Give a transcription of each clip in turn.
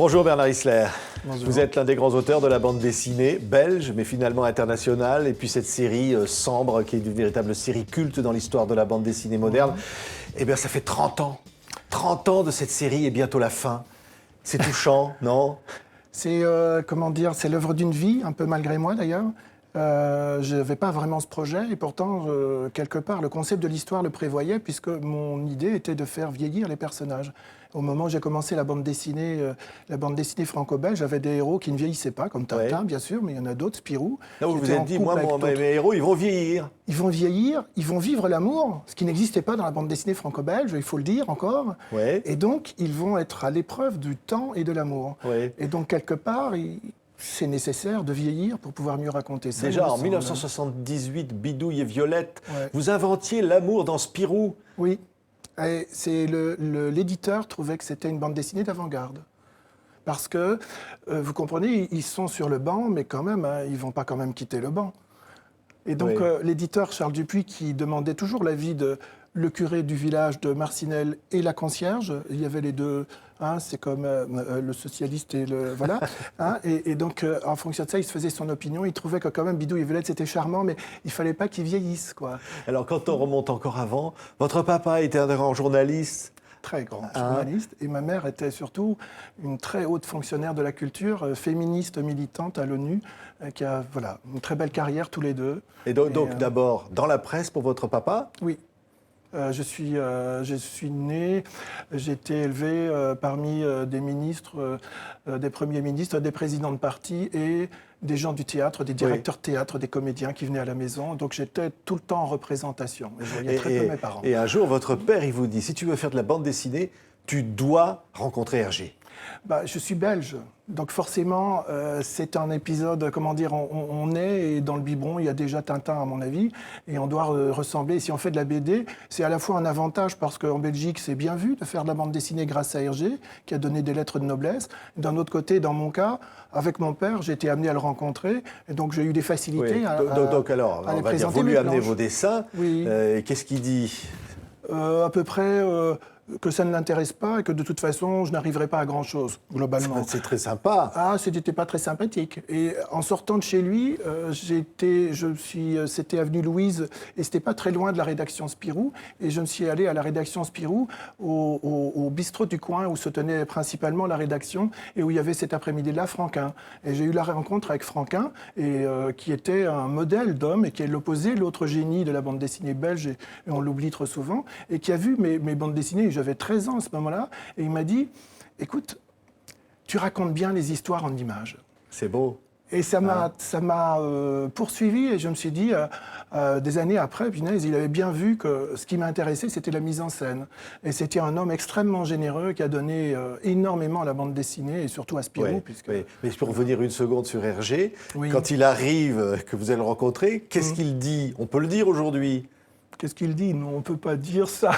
Bonjour Bernard Isler. Bonjour. Vous êtes l'un des grands auteurs de la bande dessinée belge, mais finalement internationale. Et puis cette série Sambre, qui est une véritable série culte dans l'histoire de la bande dessinée moderne. Eh bien, ça fait 30 ans. 30 ans de cette série et bientôt la fin. C'est touchant, non? C'est, c'est l'œuvre d'une vie, un peu malgré moi d'ailleurs. Je n'avais pas vraiment ce projet et pourtant, quelque part, le concept de l'histoire le prévoyait puisque mon idée était de faire vieillir les personnages. Au moment où j'ai commencé la bande dessinée franco-belge, j'avais des héros qui ne vieillissaient pas, comme Tintin, bien sûr, mais il y en a d'autres, Spirou. Là où vous vous êtes dit, moi, mes héros, ils vont vieillir. Ils vont vieillir, ils vont vivre l'amour, ce qui n'existait pas dans la bande dessinée franco-belge, il faut le dire encore. Ouais. Et donc, ils vont être à l'épreuve du temps et de l'amour. Ouais. Et donc, quelque part, c'est nécessaire de vieillir pour pouvoir mieux raconter ça. Déjà, en 1978, Bidouille et Violette, Ouais. vous inventiez l'amour dans Spirou. Oui. Et c'est l'éditeur trouvait que c'était une bande dessinée d'avant-garde. Parce que, vous comprenez, ils sont sur le banc, mais quand même, hein, ils ne vont pas quand même quitter le banc. Et donc, Oui. l'éditeur Charles Dupuis, qui demandait toujours l'avis de le curé du village de Marcinelle et la concierge, il y avait les deux, hein, c'est comme le socialiste et le... Voilà. Hein, et donc, en fonction de ça, il se faisait son opinion. Il trouvait que quand même Bidouille et Violette, c'était charmant, mais il ne fallait pas qu'ils vieillissent, quoi. Alors, quand on remonte encore avant, votre papa était un grand journaliste. Très grand journaliste. Et ma mère était surtout une très haute fonctionnaire de la culture, féministe militante à l'ONU, qui a une très belle carrière tous les deux. Et donc d'abord, dans la presse pour votre papa? Oui. Je suis né, j'ai été élevé parmi des ministres, des premiers ministres, des présidents de parti et des gens du théâtre, des directeurs de théâtre, des comédiens qui venaient à la maison. Donc j'étais tout le temps en représentation. Et je voyais très peu mes parents. Et un jour, votre père, il vous dit, si tu veux faire de la bande dessinée, tu dois rencontrer Hergé. Je suis belge, donc forcément, c'est un épisode, on est, et dans le biberon, il y a déjà Tintin, à mon avis, et on doit ressembler. Si on fait de la BD, c'est à la fois un avantage, parce qu'en Belgique, c'est bien vu de faire de la bande dessinée grâce à Hergé, qui a donné des lettres de noblesse. D'un autre côté, dans mon cas, avec mon père, j'ai été amené à le rencontrer, et donc j'ai eu des facilités Donc alors, à on les va dire, présenter vous lui mes amenez planches. vos dessins, Oui. Qu'est-ce qu'il dit? À peu près... que ça ne l'intéresse pas et que de toute façon, je n'arriverai pas à grand-chose, globalement. C'est très sympa. Ah, c'était pas très sympathique. Et en sortant de chez lui, c'était avenue Louise, et c'était pas très loin de la rédaction Spirou. Et je me suis allé à la rédaction Spirou, au bistrot du coin, où se tenait principalement la rédaction, et où il y avait cet après-midi-là Franquin. Et j'ai eu la rencontre avec Franquin, qui était un modèle d'homme, et qui est l'opposé, l'autre génie de la bande dessinée belge, et on l'oublie trop souvent, et qui a vu mes bandes dessinées. J'avais 13 ans à ce moment-là, et il m'a dit, écoute, tu racontes bien les histoires en images. C'est beau. Et ça m'a poursuivi, et je me suis dit, des années après, punaise, il avait bien vu que ce qui m'intéressait, c'était la mise en scène. Et c'était un homme extrêmement généreux qui a donné énormément à la bande dessinée, et surtout à Spirou. Oui, puisque... oui. Mais pour revenir une seconde sur Hergé, Oui. quand il arrive, que vous allez le rencontrer, qu'est-ce qu'il dit? On peut le dire aujourd'hui. Qu'est-ce qu'il dit? Non, on ne peut pas dire ça.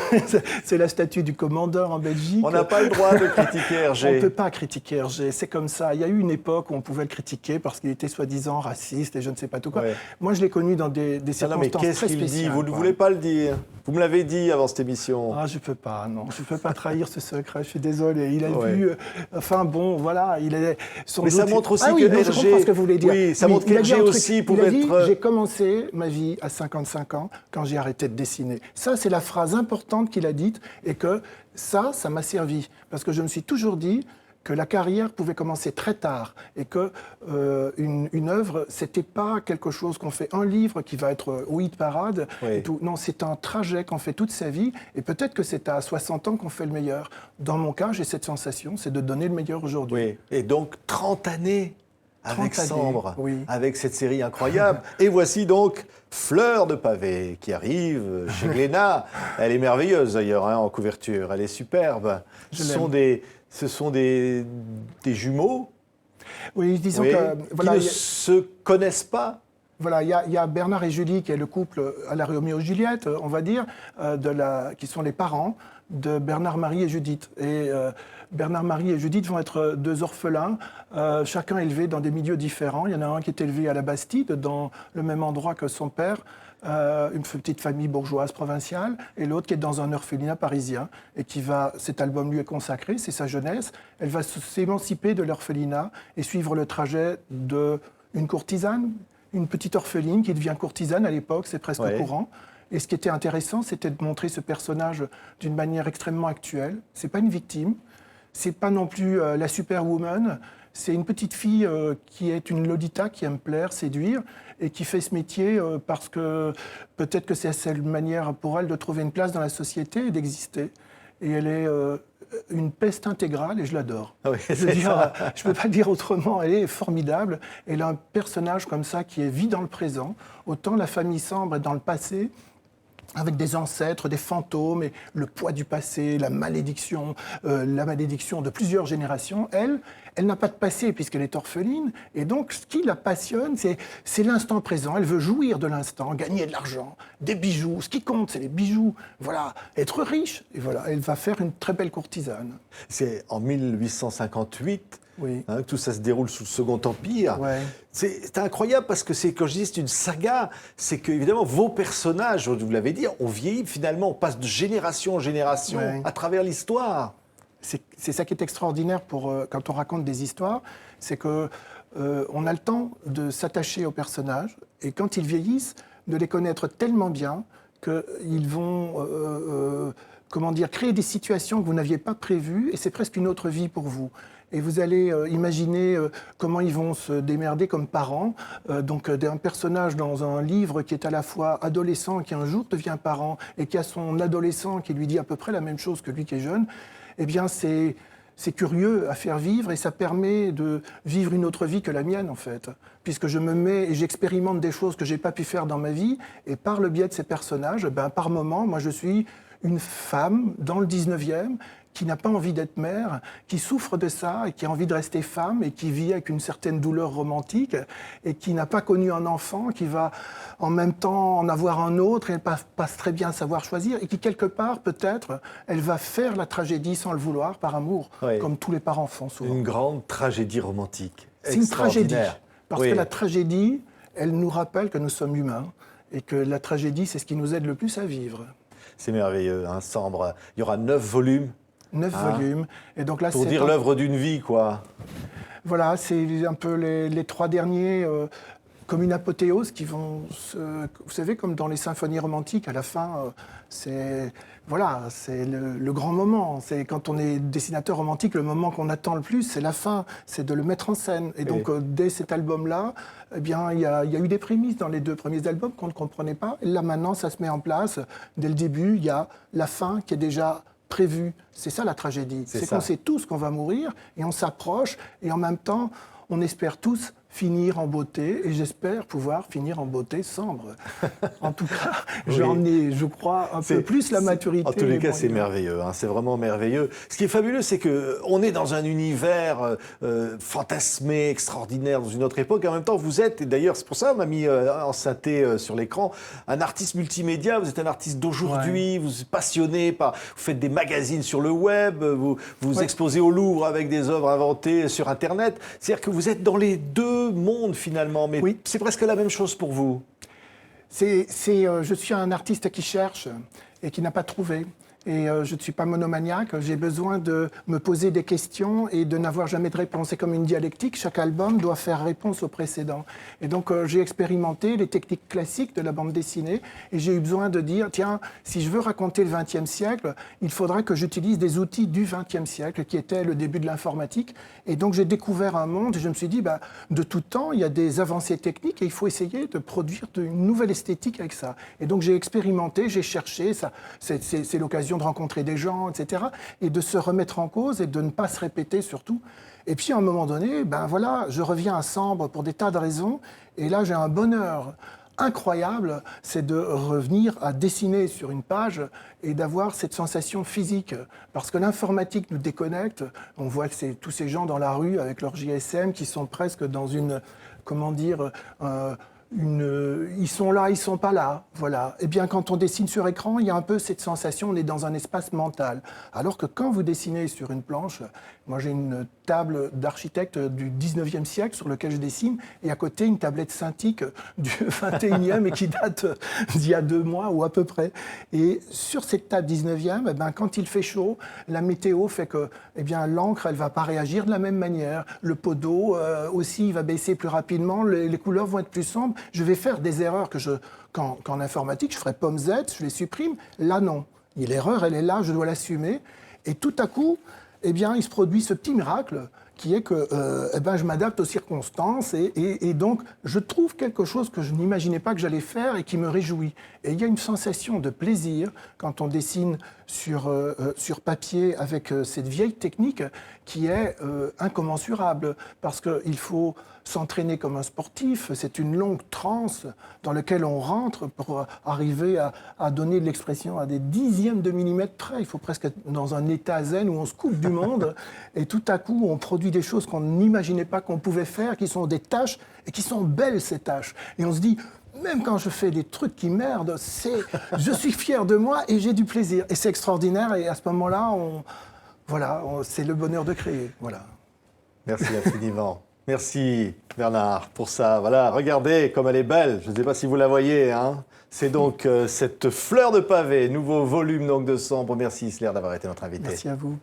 C'est la statue du commandeur en Belgique. On n'a pas le droit de critiquer Hergé. On ne peut pas critiquer Hergé, c'est comme ça. Il y a eu une époque où on pouvait le critiquer parce qu'il était soi-disant raciste et je ne sais pas tout quoi. Ouais. Moi, je l'ai connu dans des circonstances mais qu'est-ce très qu'il spéciales. dit? Vous ne quoi. voulez pas le dire? Vous me l'avez dit avant cette émission. Ah, je peux pas, non. Je peux pas trahir ce secret, je suis désolé. Il a Ouais. vu... enfin, bon, voilà, il est... Mais ça montre aussi ah, oui, que non, je Hergé... comprends ce que vous voulez dire. Oui, ça montre il a dit qu'Hergé un truc. aussi pouvait Il a dit, être... j'ai commencé ma vie à 55 ans quand j'ai arrêté de dessiner. Ça, c'est la phrase importante qu'il a dite et que ça m'a servi. Parce que je me suis toujours dit que la carrière pouvait commencer très tard et que une œuvre, c'était pas quelque chose qu'on fait un livre qui va être au hit parade. Oui. Et tout. Non, c'est un trajet qu'on fait toute sa vie et peut-être que c'est à 60 ans qu'on fait le meilleur. Dans mon cas, j'ai cette sensation, c'est de donner le meilleur aujourd'hui. Oui, et donc 30 années avec 30 années, Sambre, oui. avec cette série incroyable. Et voici donc Fleur de pavé qui arrive chez Glénat. Elle est merveilleuse d'ailleurs en couverture, elle est superbe. Je Ce sont des jumeaux Oui, disons oui, que... qui ne se connaissent pas. Voilà, il y a Bernard et Julie, qui est le couple à la Roméo et Juliette, on va dire, qui sont les parents de Bernard, Marie et Judith. Et Bernard, Marie et Judith vont être deux orphelins, chacun élevé dans des milieux différents. Il y en a un qui est élevé à la Bastide, dans le même endroit que son père, une petite famille bourgeoise provinciale, et l'autre qui est dans un orphelinat parisien, et cet album lui est consacré, c'est sa jeunesse. Elle va s'émanciper de l'orphelinat et suivre le trajet d'une courtisane, une petite orpheline qui devient courtisane à l'époque, c'est presque courant. Et ce qui était intéressant, c'était de montrer ce personnage d'une manière extrêmement actuelle. C'est pas une victime, c'est pas non plus la superwoman. C'est une petite fille qui est une Lolita, qui aime plaire, séduire, et qui fait ce métier parce que peut-être que c'est la seule manière pour elle de trouver une place dans la société et d'exister. Et elle est une peste intégrale, et je l'adore. Oui, je ne peux pas le dire autrement, elle est formidable. Elle a un personnage comme ça qui vit dans le présent. Autant la famille Sambre est dans le passé, avec des ancêtres, des fantômes, et le poids du passé, la malédiction de plusieurs générations. Elle n'a pas de passé puisqu'elle est orpheline, et donc ce qui la passionne, c'est l'instant présent. Elle veut jouir de l'instant, gagner de l'argent, des bijoux. Ce qui compte, c'est les bijoux. Voilà, être riche. Et voilà, elle va faire une très belle courtisane. C'est en 1858 oui. Que tout ça se déroule sous le Second Empire. Ouais. C'est incroyable parce que quand je dis c'est une saga, c'est que évidemment vos personnages, vous l'avez dit, on vieillit finalement, on passe de génération en génération à travers l'histoire. C'est ça qui est extraordinaire quand on raconte des histoires, c'est que on a le temps de s'attacher aux personnages, et quand ils vieillissent, de les connaître tellement bien qu'ils vont créer des situations que vous n'aviez pas prévues, et c'est presque une autre vie pour vous. Et vous allez imaginer comment ils vont se démerder comme parents. Donc d'un personnage dans un livre qui est à la fois adolescent, qui un jour devient parent, et qui a son adolescent qui lui dit à peu près la même chose que lui qui est jeune, eh bien c'est curieux à faire vivre, et ça permet de vivre une autre vie que la mienne, en fait. Puisque je me mets et j'expérimente des choses que je n'ai pas pu faire dans ma vie, et par le biais de ces personnages, par moment, moi je suis une femme dans le 19e, qui n'a pas envie d'être mère, qui souffre de ça et qui a envie de rester femme, et qui vit avec une certaine douleur romantique, et qui n'a pas connu un enfant, qui va en même temps en avoir un autre et pas très bien savoir choisir, et qui quelque part, peut-être, elle va faire la tragédie sans le vouloir, par amour, comme tous les parents font souvent. Une grande tragédie romantique. C'est une tragédie, parce que la tragédie, elle nous rappelle que nous sommes humains, et que la tragédie, c'est ce qui nous aide le plus à vivre. C'est merveilleux, Sambre. Il y aura 9 volumes. 9 volumes. Et donc là, pour dire l'œuvre d'une vie, quoi. Voilà, c'est un peu les 3 derniers, comme une apothéose, qui vont vous savez, comme dans les symphonies romantiques, à la fin, c'est le grand moment. C'est quand on est dessinateur romantique, le moment qu'on attend le plus, c'est la fin, c'est de le mettre en scène. Et donc, dès cet album-là, eh bien, il y a eu des prémices dans les 2 premiers albums qu'on ne comprenait pas. Et là, maintenant, ça se met en place. Dès le début, il y a la fin qui est déjà prévu. C'est ça la tragédie. C'est qu'on sait tous qu'on va mourir, et on s'approche, et en même temps, on espère tous finir en beauté, et j'espère pouvoir finir en beauté Sambre. En tout cas, j'en ai, je crois, un peu plus la maturité. En tous les cas, c'est merveilleux, c'est vraiment merveilleux. Ce qui est fabuleux, c'est qu'on est dans un univers fantasmé, extraordinaire, dans une autre époque. En même temps, vous êtes, et d'ailleurs, c'est pour ça qu'on m'a mis en synthé sur l'écran, un artiste multimédia. Vous êtes un artiste d'aujourd'hui, vous êtes passionné par... Vous faites des magazines sur le web, vous exposez au Louvre avec des œuvres inventées sur Internet. C'est-à-dire que vous êtes dans les 2 mondes, finalement, mais c'est presque la même chose pour vous. Je suis un artiste qui cherche et qui n'a pas trouvé. Et je ne suis pas monomaniaque, j'ai besoin de me poser des questions et de n'avoir jamais de réponse. C'est comme une dialectique, chaque album doit faire réponse au précédent. Et donc j'ai expérimenté les techniques classiques de la bande dessinée, et j'ai eu besoin de dire, tiens, si je veux raconter le XXe siècle, il faudra que j'utilise des outils du XXe siècle, qui étaient le début de l'informatique. Et donc j'ai découvert un monde, et je me suis dit, de tout temps, il y a des avancées techniques, et il faut essayer de produire une nouvelle esthétique avec ça. Et donc j'ai expérimenté, j'ai cherché, c'est l'occasion de rencontrer des gens, etc., et de se remettre en cause et de ne pas se répéter surtout. Et puis à un moment donné, je reviens à Sambre pour des tas de raisons, et là j'ai un bonheur incroyable, c'est de revenir à dessiner sur une page et d'avoir cette sensation physique. Parce que l'informatique nous déconnecte, on voit que c'est tous ces gens dans la rue avec leur GSM qui sont presque dans une, ils sont là, ils sont pas là, voilà. Eh bien, quand on dessine sur écran, il y a un peu cette sensation, on est dans un espace mental. Alors que quand vous dessinez sur une planche, moi j'ai une table d'architecte du 19e siècle sur laquelle je dessine, et à côté une tablette Cintiq du 21e et qui date d'il y a 2 mois ou à peu près. Et sur cette table 19e, eh ben, quand il fait chaud, la météo fait que eh bien, l'encre, elle va pas réagir de la même manière. Le pot d'eau aussi, il va baisser plus rapidement, les couleurs vont être plus sombres. Je vais faire des erreurs qu'en informatique, je ferais pomme Z, je les supprime. Là, non. L'erreur, elle est là, je dois l'assumer. Et tout à coup, eh bien, il se produit ce petit miracle qui est que eh ben, je m'adapte aux circonstances et donc je trouve quelque chose que je n'imaginais pas que j'allais faire et qui me réjouit. Et il y a une sensation de plaisir quand on dessine sur papier avec cette vieille technique qui est incommensurable parce qu'il faut s'entraîner comme un sportif. C'est une longue transe dans laquelle on rentre pour arriver à donner de l'expression à des dixièmes de millimètre près. Il faut presque être dans un état zen où on se coupe du monde et tout à coup on produit des choses qu'on n'imaginait pas qu'on pouvait faire, qui sont des tâches et qui sont belles ces tâches. Et on se dit, même quand je fais des trucs qui merdent, je suis fier de moi et j'ai du plaisir. Et c'est extraordinaire et à ce moment-là, c'est le bonheur de créer. Voilà. Merci infiniment. Merci Bernard pour ça. Voilà, regardez comme elle est belle. Je ne sais pas si vous la voyez. Hein. C'est donc cette fleur de pavé, nouveau volume donc de Sambre. Merci Isler d'avoir été notre invité. Merci à vous.